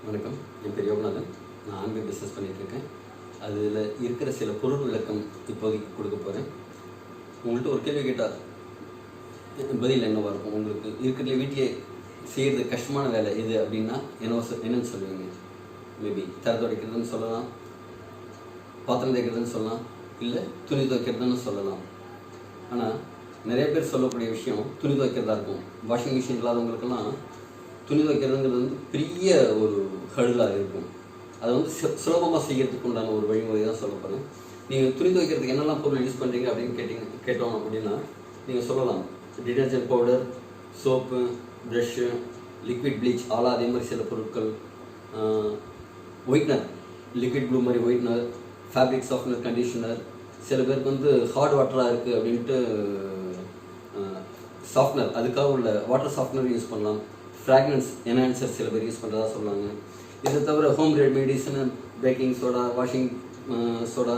வணக்கம். என் பேர் யோகநாதன். நான் ஆன்லைன் பிஸ்னஸ் பண்ணிகிட்ருக்கேன். அதில் இருக்கிற சில பொருள் விளக்கம் இப்போதைக்கு கொடுக்க போகிறேன். உங்கள்கிட்ட ஒரு கேள்வி கேட்டால் பதில் என்னவாக இருக்கும்? உங்களுக்கு இருக்கிற வீட்டிலே செய்கிறது கஷ்டமான வேலை எது அப்படின்னா என்னன்னு சொல்லுவீங்க? மேபி தர துடைக்கிறதுன்னு சொல்லலாம், பாத்திரம் தேய்க்கிறதுன்னு சொல்லலாம், இல்லை துணி துவைக்கிறதுன்னு சொல்லலாம். ஆனால் நிறைய பேர் சொல்லக்கூடிய விஷயம் துணி துவைக்கிறதா இருக்கும். வாஷிங் மிஷின் இல்லாதவங்களுக்கெல்லாம் துணி துவைக்கிறதுங்கிறது பெரிய ஒரு ஹர்டலாக இருக்கும். அதை சுலபமாக செய்கிறதுக்கு உண்டான ஒரு வழிமுறை தான் சொல்ல போகிறேன். நீங்கள் துணி துவைக்கிறதுக்கு என்னெல்லாம் பொருள் யூஸ் பண்ணுறீங்க அப்படின்னு கேட்டோம் அப்படின்னா நீங்கள் சொல்லலாம் detergent powder, soap, brush, liquid bleach, ஆலா, அதே மாதிரி சில பொருட்கள், ஒயிட்னர், லிக்விட் ப்ளூ மாதிரி ஒயிட்னர், ஃபேப்ரிக் சாஃப்ட்னர், கண்டிஷனர். சில பேருக்கு ஹார்ட் வாட்டராக இருக்குது அப்படின்ட்டு சாஃப்ட்னர், அதுக்காக உள்ள வாட்டர் சாஃப்ட்னர் யூஸ் பண்ணலாம். ஃப்ராக்ரன்ஸ் என்ஹான்சர் சில பேர் யூஸ் பண்ணுறதா சொல்லுவாங்க. இதை தவிர ஹோம் ரெமெடிஸ்னு பேக்கிங் சோடா, வாஷிங் சோடா,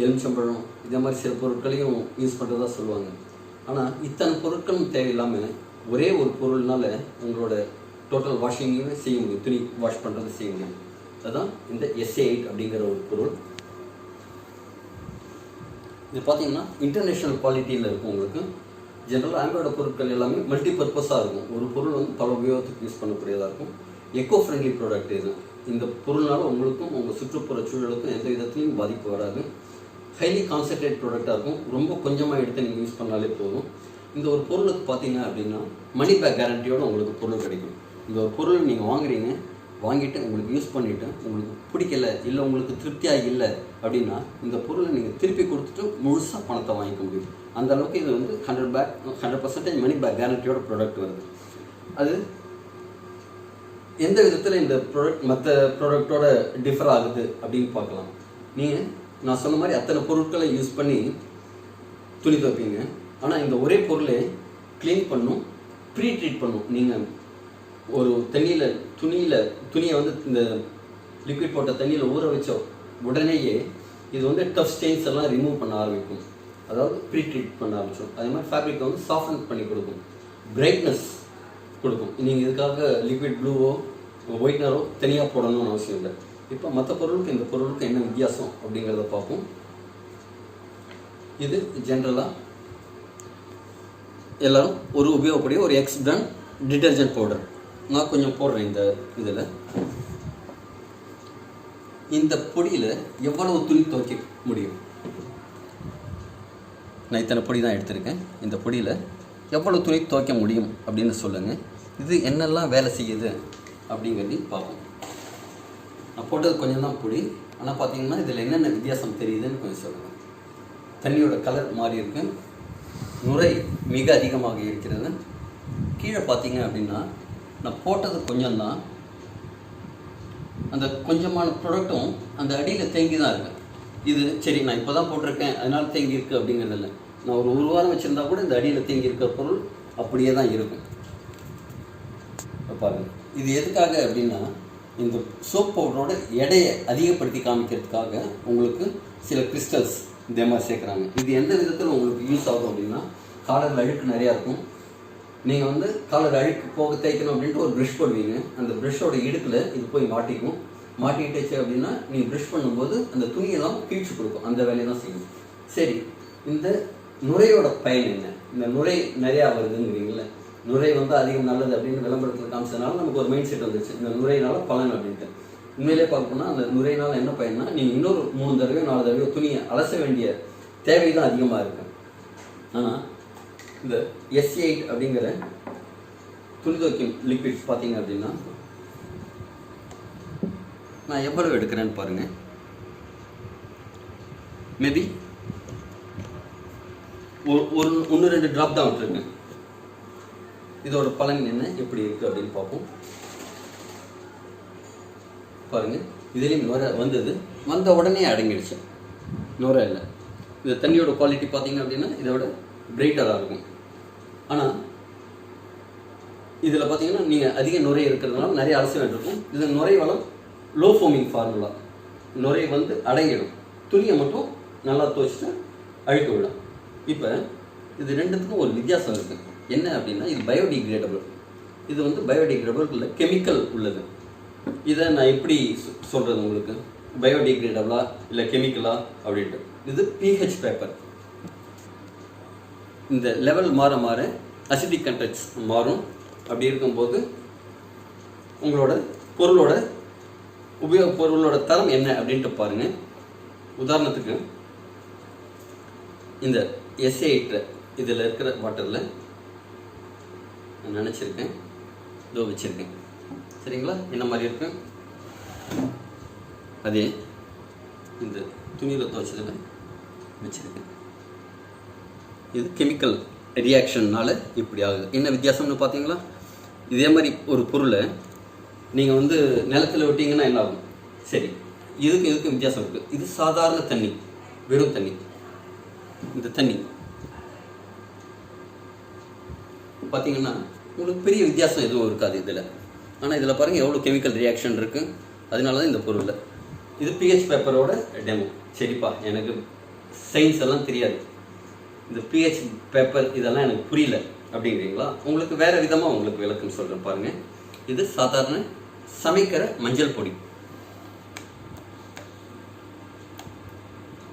எலுமிச்சம்பழம், இதே மாதிரி சில பொருட்களையும் யூஸ் பண்ணுறதா சொல்லுவாங்க. ஆனால் இத்தனை பொருட்களும் தேவையில்லாமல் ஒரே ஒரு பொருள்னால உங்களோட டோட்டல் வாஷிங்கையுமே செய்ய முடியும், துணி வாஷ் பண்ணுறது செய்ய முடியும். அதுதான் இந்த SA8 அப்படிங்கிற ஒரு பொருள். இது பார்த்தீங்கன்னா இன்டர்நேஷ்னல் குவாலிட்டியில் இருக்கும். உங்களுக்கு ஜென்ரலாக ஆண்ட்ராய்டு பொருட்கள் எல்லாமே மல்டி பர்பஸாக இருக்கும். ஒரு பொருள் பல உபயோகத்துக்கு யூஸ் பண்ணக்கூடியதாக இருக்கும். எக்கோ ஃப்ரெண்ட்லி ப்ராடக்ட் இது. இந்த பொருள்னால உங்களுக்கும் உங்கள் சுற்றுப்புற சூழலுக்கும் எந்த விதத்துலையும் பாதிப்பு வராது. ஹைலி கான்சன்ட்ரேட் ப்ராடக்டாக இருக்கும். ரொம்ப கொஞ்சமாக எடுத்து நீங்கள் யூஸ் பண்ணாலே போதும். இந்த ஒரு பொருளுக்கு பார்த்தீங்க அப்படின்னா மணி பேக் கேரண்டியோடு உங்களுக்கு பொருள் கிடைக்கும். இந்த ஒரு பொருள் நீங்கள் வாங்குறீங்க, வாங்கிட்டு உங்களுக்கு யூஸ் பண்ணிவிட்டு உங்களுக்கு பிடிக்கல, இல்லை உங்களுக்கு திருப்தியாக இல்லை அப்படின்னா இந்த பொருளை நீங்கள் திருப்பி கொடுத்துட்டு முழுசாக பணத்தை வாங்கிக்க முடியும். அந்த அளவுக்கு இது 100% மணி பேக் கேரண்டியோட ப்ராடக்ட் வருது. அது எந்த விதத்தில் இந்த ப்ராடக்ட் மற்ற ப்ராடக்டோட டிஃபர் ஆகுது அப்படின்னு பார்க்கலாம். நீங்கள் நான் சொன்ன மாதிரி அத்தனை பொருட்களை யூஸ் பண்ணி துணி துவைப்பீங்க. ஆனால் இந்த ஒரே பொருளை க்ளீன் பண்ணும், ப்ரீ ட்ரீட் பண்ணும். நீங்கள் ஒரு துணியை இந்த லிக்விட் போட்ட தண்ணியில் ஊற வச்ச உடனேயே இது டஃப் ஸ்டெயின்ஸ் எல்லாம் ரிமூவ் பண்ண ஆரம்பிக்கும். அதாவது ப்ரீ ட்ரீட் பண்ண ஆரம்பிச்சோம். அதே மாதிரி ஃபேப்ரிக்கை சாஃப்டன் பண்ணி கொடுக்கும், பிரைட்னஸ் கொடுக்கும். நீங்கள் இதுக்காக லிக்விட் ப்ளூவோ ஒயிட்னரோ தனியாக போடணும்னு அவசியம் இல்லை. இப்போ மற்ற பொருளுக்கு இந்த பொருளுக்கு என்ன வித்தியாசம் அப்படிங்கிறத பார்ப்போம். இது ஜென்ரலாக எல்லோரும் ஒரு உபயோகப்படிய ஒரு எக்ஸ் பிராண்ட் டிடர்ஜென்ட் பவுடர். நான் கொஞ்சம் போடுறேன் இந்த இதில். இந்த பொடியில் எவ்வளவு துணி துவைக்க முடியும்? நான் இத்தனை பொடி தான் எடுத்திருக்கேன். இந்த பொடியில் எவ்வளோ துணி துவைக்க முடியும் அப்படின்னு சொல்லுங்கள். இது என்னெல்லாம் வேலை செய்யுது அப்படிங்கிறதையும் பார்ப்போம். நான் போட்டது கொஞ்சம் தான் பொடி, ஆனால் பார்த்தீங்கன்னா இதில் என்னென்ன வித்தியாசம் தெரியுதுன்னு கொஞ்சம் சொல்லுங்கள். தண்ணியோட கலர் மாறி இருக்கு, நுரை மிக அதிகமாக இருக்கிறது. கீழே பார்த்தீங்க அப்படின்னா நான் போட்டது கொஞ்சம் தான், அந்த கொஞ்சமான ப்ராடக்ட்டும் அந்த அடியில் தேங்கி தான் இருக்குது. இது சரி நான் இப்போ தான் போட்டிருக்கேன் அதனால் தேங்கி இருக்குது அப்படிங்கிறது இல்லை. நான் ஒரு வாரம் வச்சுருந்தா கூட இந்த அடியில் தேங்கி இருக்கிற பொருள் அப்படியே தான் இருக்கும். பாருங்கள், இது எதுக்காக அப்படின்னா இந்த சோப் பவுடரோட எடையை அதிகப்படுத்தி காமிக்கிறதுக்காக உங்களுக்கு சில கிறிஸ்டல்ஸ் இதே மாதிரி சேர்க்குறாங்க. இது எந்த விதத்தில் உங்களுக்கு யூஸ் ஆகும் அப்படின்னா, காலரில் அழுக்கு நிறையா இருக்கும். நீங்கள் காலர் அழுக்கு போக தேய்க்கணும் அப்படின்ட்டு ஒரு ப்ரஷ் போடுவீங்க. அந்த ப்ரஷ்ஷோட இடுக்கில் இது போய் மாட்டிக்கிட்டுச்சு அப்படின்னா நீங்கள் ப்ரஷ் பண்ணும்போது அந்த துணியெல்லாம் கீழ்ச்சி கொடுக்கும். அந்த வேலையை தான் செய்யணும். சரி, இந்த நுரையோட பயன் என்ன? இந்த நுரை நிறையா வருதுங்கிறீங்கள, நுரை அதிகம் நல்லது அப்படின்னு விளம்பரத்தில் காமிச்சதுனால நமக்கு ஒரு மைண்ட் செட் வந்துச்சு, இந்த நுரையினால பலன் அப்படின்ட்டு. உண்மையிலே பார்க்கணும்னா அந்த நுரையினால் என்ன பயன்னா, நீங்கள் இன்னொரு 3 தடவையோ 4 தடவையோ துணியை அலச வேண்டிய தேவை தான் அதிகமாக இருக்கு. ஆனால் இந்த SA8 அப்படிங்கிற துணி துவைக்கும் லிக்விட் பார்த்தீங்க அப்படின்னா நான் எவ்வளவு எடுக்கிறேன்னு பாருங்கள். மேபி ஒரு 1-2 ட்ராப் தான் விட்டுருக்கேன். இதோட பலன் என்ன, எப்படி இருக்குது அப்படின்னு பார்ப்போம். பாருங்கள், இதுலேயும் நுரை வந்த உடனே அடங்கிடுச்சு, நுரை இல்லை. இந்த தண்ணியோட குவாலிட்டி பார்த்தீங்க அப்படின்னா இதை விட பிரைட்டராக இருக்கும். ஆனால் இதில் பார்த்தீங்கன்னா நீங்கள் அதிக நுரை இருக்கிறதுனால நிறைய அலச வேண்டியிருக்கும். இது நுரை வளம் லோ ஃபோமிங் ஃபார்முலா. நுரை அடங்கிடும், துணியை மட்டும் நல்லா துவைச்சிட்டு அழுக்க விடும். இப்போ இது ரெண்டுத்துக்கும் ஒரு வித்தியாசம் இருக்குது. என்ன அப்படின்னா, இது பயோடிகிரேடபிள். இது பயோடிகிரேடபிள் இல்லை, கெமிக்கல் உள்ளது. இதை நான் எப்படி சொல்கிறது உங்களுக்கு, பயோடிகிரேடபிளா இல்லை கெமிக்கலா அப்படின்ட்டு. இது பிஹெச் பேப்பர். இந்த லெவல் மாற மாற அசிடிக் கண்டென்ட்ஸ் மாறும். அப்படி இருக்கும்போது உங்களோட பொருளோட பொருளோட தரம் என்ன அப்படின்ட்டு பாருங்கள். உதாரணத்துக்கு இந்த SA8 இதில் இருக்கிற வாட்டரில் நான் நினச்சிருக்கேன், இதோ வச்சுருக்கேன், சரிங்களா? என்ன மாதிரி இருக்கு அதே இந்த துணியில் துவைச்சதில் வச்சுருக்கேன். இது கெமிக்கல் ரியாக்ஷன்னால இப்படி ஆகுது. என்ன வித்தியாசம்னு பார்த்தீங்களா? இதே மாதிரி ஒரு பொருளை நீங்கள் வந்து நிலத்தில் விட்டீங்கன்னா என்ன ஆகும்? சரி, இதுக்கும் வித்தியாசம் இருக்குது. இது சாதாரண தண்ணி, வெறும் தண்ணி. இந்த தண்ணி பார்த்தீங்கன்னா உங்களுக்கு பெரிய வித்தியாசம் எதுவும் இருக்காது இதில். ஆனால் இதில் பாருங்கள் எவ்வளோ கெமிக்கல் ரியாக்ஷன் இருக்குது. அதனால தான் இந்த பொருளில் இது பிஹெச் பேப்பரோட டெமோ. சரிப்பா, எனக்கு சயின்ஸ் எல்லாம் தெரியாது, இந்த பிஹெச் பேப்பர் இதெல்லாம் எனக்கு புரியல அப்படிங்கிறீங்களா? உங்களுக்கு வேறு விதமாக உங்களுக்கு விளக்கம் சொல்கிறேன் பாருங்கள். இது சாதாரண சமைக்கிற மஞ்சள் பொடி.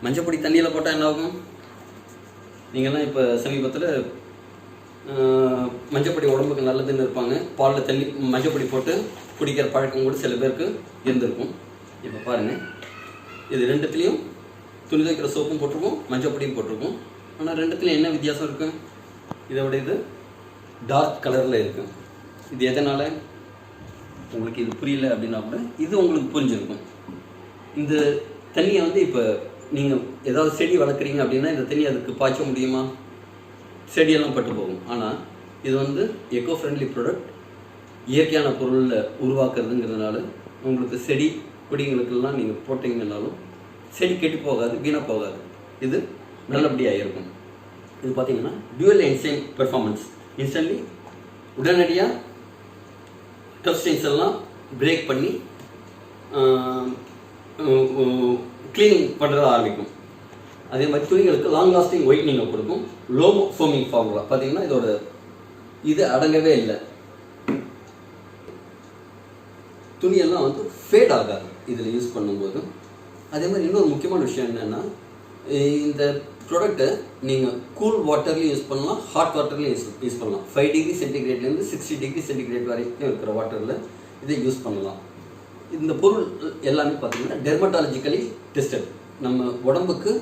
மஞ்சள் பொடி தண்ணியில் போட்டால் என்ன ஆகும்? நீங்கள்லாம் இப்போ சமீபத்தில் மஞ்சப்பொடி உடம்புக்கு நல்லதுன்னு இருப்பாங்க, பாலில் தண்ணி மஞ்சப்பொடி போட்டு குடிக்கிற பழக்கம் கூட சில பேருக்கு இருந்திருக்கும். இப்போ பாருங்கள், இது ரெண்டுத்துலேயும் துணி துவைக்கிற சோப்பும் போட்டிருக்கோம், மஞ்சப்பொடியும் போட்டிருக்கோம். ஆனால் ரெண்டுத்துலேயும் என்ன வித்தியாசம் இருக்குது? இதை விட இது டார்க் கலரில் இருக்குது. இது எதனால்? உங்களுக்கு இது புரியல அப்படின்னா கூட இது உங்களுக்கு புரிஞ்சிருக்கும். இந்த தண்ணியை வந்து இப்போ நீங்கள் ஏதாவது செடி வளர்க்குறீங்க அப்படின்னா இந்த தண்ணி அதுக்கு பாய்ச்ச முடியுமா? செடியெல்லாம் பட்டு போகும். ஆனால் இது வந்து எக்கோ ஃப்ரெண்ட்லி ப்ராடக்ட், இயற்கையான பொருளில் உருவாக்குறதுங்கிறதுனால உங்களுக்கு செடி கொடிங்களுக்கெல்லாம் நீங்கள் போட்டிங்கன்னாலும் செடி கெட்டு போகாது, வீணாக போகாது. இது நல்லபடியாக இருக்கும். இது பார்த்தீங்கன்னா டியூவல் என்சைம் பெர்ஃபார்மன்ஸ். இன்ஸ்டன்ட்லி உடனடியாக டப்ஸ்டைன்ஸ் எல்லாம் பிரேக் பண்ணி க்ளீனிங் பண்ணுறத ஆரம்பிக்கும். அதே மாதிரி துணிகளுக்கு லாங் லாஸ்டிங் ஒயிட்னிங்கை கொடுக்கும். லோ ஃபோமிங் ஃபார்முலா பார்த்தீங்கன்னா இதோட இது அடங்கவே இல்லை. துணியெல்லாம் வந்து ஃபேட் ஆகாது இதில் யூஸ் பண்ணும்போது. அதே மாதிரி இன்னொரு முக்கியமான விஷயம் என்னென்னா, இந்த ப்ராடக்டை நீங்கள் கூல் வாட்டர்லேயும் யூஸ் பண்ணலாம், ஹாட் வாட்டர்லேயும் யூஸ் பண்ணலாம். 5 டிகிரி சென்டிகிரேட்லேருந்து 60 டிகிரி சென்டிகிரேட் வரைக்கும் இருக்கிற வாட்டரில் இதை யூஸ் பண்ணலாம். இந்த பொருள் எல்லாமே பார்த்தீங்கன்னா டெர்மட்டாலஜிக்கலி டெஸ்டட், நம்ம உடம்புக்கு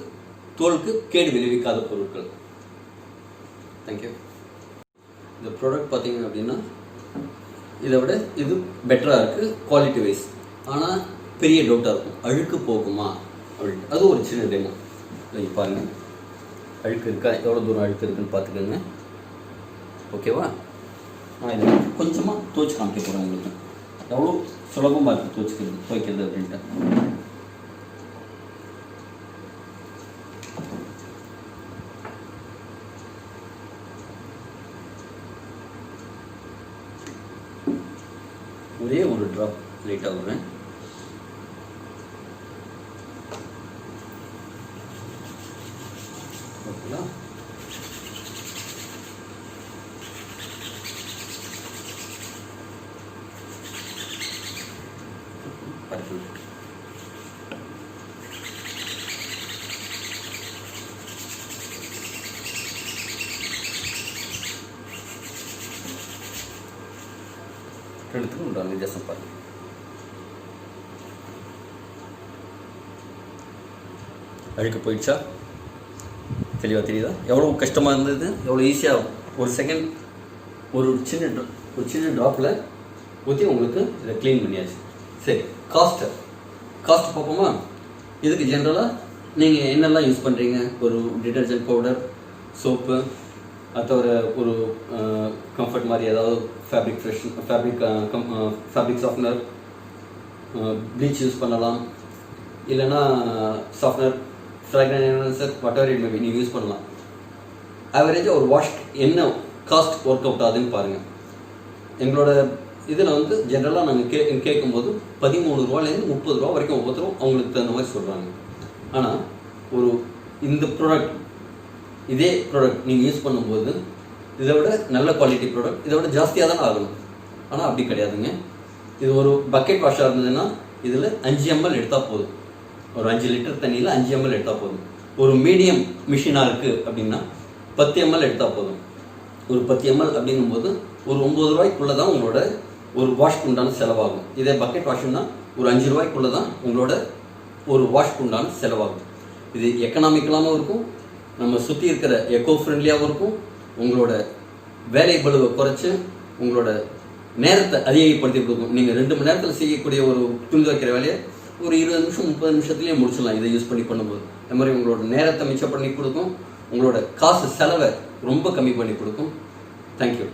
தோலுக்கு கேடு விளைவிக்காத பொருட்கள். தேங்க்யூ. இந்த ப்ராடக்ட் பார்த்தீங்க அப்படின்னா இதை விட இது பெட்டராக இருக்குது குவாலிட்டி வைஸ். ஆனால் பெரிய டவுட்டாக இருக்கும், அழுக்கு போகுமா அப்படின்ட்டு. அது ஒரு சின்ன டெமோ. நீங்கள் பாருங்கள், அழுக்கு இருக்கா, எவ்வளோ தூரம் அழுக்கு இருக்குன்னு பார்த்துக்கோங்க. ஓகேவா? நான் இதை கொஞ்சமாக துவைச்சி காமிக்க போகிறேன் உங்களுக்கு, எவ்வளோ சுலபமாக இருக்குது துவைக்கிறது அப்படின்ட்டு. ஒரே ஒரு ட்ராப் லைட்டாக விடுறேன். ஓகேங்களா? பர்ஃபெக்ட். ரெண்டுத்துக்கும் உண்டான வித்தியாசம் பாருங்கள். அழுக்கு போயிடுச்சா? தெளிவாக தெரியுதா? எவ்வளோ கஷ்டமாக இருந்தது, எவ்வளோ ஈஸியாக ஒரு செகண்ட் ஒரு சின்ன ட்ராப்பில் ஊற்றி உங்களுக்கு இதை க்ளீன் பண்ணியாச்சு. சரி, காஸ்ட் பார்ப்போமா? இதுக்கு ஜென்ரலாக நீங்கள் என்னெல்லாம் யூஸ் பண்ணுறீங்க? ஒரு டிட்டர்ஜென்ட் பவுடர், சோப்பு, அது தவிர ஒரு கம்ஃபர்ட் மாதிரி ஏதாவது ஃபேப்ரிக் சாஃப்ட்னர், ப்ளீச் யூஸ் பண்ணலாம். இல்லைன்னா softener, fragrance enhancer, whatever it maybe நீங்கள் யூஸ் பண்ணலாம். ஆவரேஜாக ஒரு வாஷ் என்ன காஸ்ட் ஒர்க் அவுட் ஆகுதுன்னு பாருங்கள். எங்களோட இதில் வந்து ஜென்ரலாக நாங்கள் கேட்கும்போது 13 ரூபாலேருந்து 30 ரூபா வரைக்கும் ஒவ்வொருத்தரும் அவங்களுக்கு தகுந்த மாதிரி சொல்கிறாங்க. ஆனால் இந்த ப்ராடக்ட், இதே ப்ராடக்ட் நீங்கள் யூஸ் பண்ணும்போது இதை விட நல்ல குவாலிட்டி ப்ராடக்ட் இதை விட ஜாஸ்தியாக தானே ஆகணும். ஆனால் அப்படி கிடையாதுங்க. இது ஒரு பக்கெட் வாஷாக இருந்ததுன்னா இதில் 5 ml எடுத்தால் போதும். ஒரு 5 லிட்டர் தண்ணியில் 5 ml எடுத்தால் போதும். ஒரு மீடியம் மிஷினாக இருக்குது அப்படின்னா 10 ml எடுத்தால் போதும். ஒரு 10 ml அப்படிங்கும்போது ஒரு 9 ரூபாய்க்குள்ளே தான் உங்களோட ஒரு வாஷ்க்கு உண்டான செலவாகும். இதே பக்கெட் வாஷ்னா ஒரு 5 ரூபாய்க்குள்ளே தான் உங்களோட ஒரு வாஷ்க்கு உண்டான செலவாகும். இது எக்கனாமிக்கலாகவும் இருக்கும், நம்ம சுற்றி இருக்கிற எக்கோ ஃப்ரெண்ட்லியாகவும் இருக்கும், உங்களோட வேலை பளுவை குறைச்சி உங்களோட நேரத்தை அதிகப்படுத்தி கொடுக்கும். நீங்கள் 2 மணி நேரத்தில் செய்யக்கூடிய ஒரு துணி துவைக்கிற வேலையை ஒரு 20 நிமிஷம் 30 நிமிஷத்துலேயே முடிச்சிடலாம் இதை யூஸ் பண்ணி பண்ணும்போது. அது மாதிரி உங்களோட நேரத்தை மிச்சம் பண்ணி கொடுக்கும், உங்களோட காசு செலவை ரொம்ப கம்மி பண்ணி கொடுக்கும். தேங்க்யூ.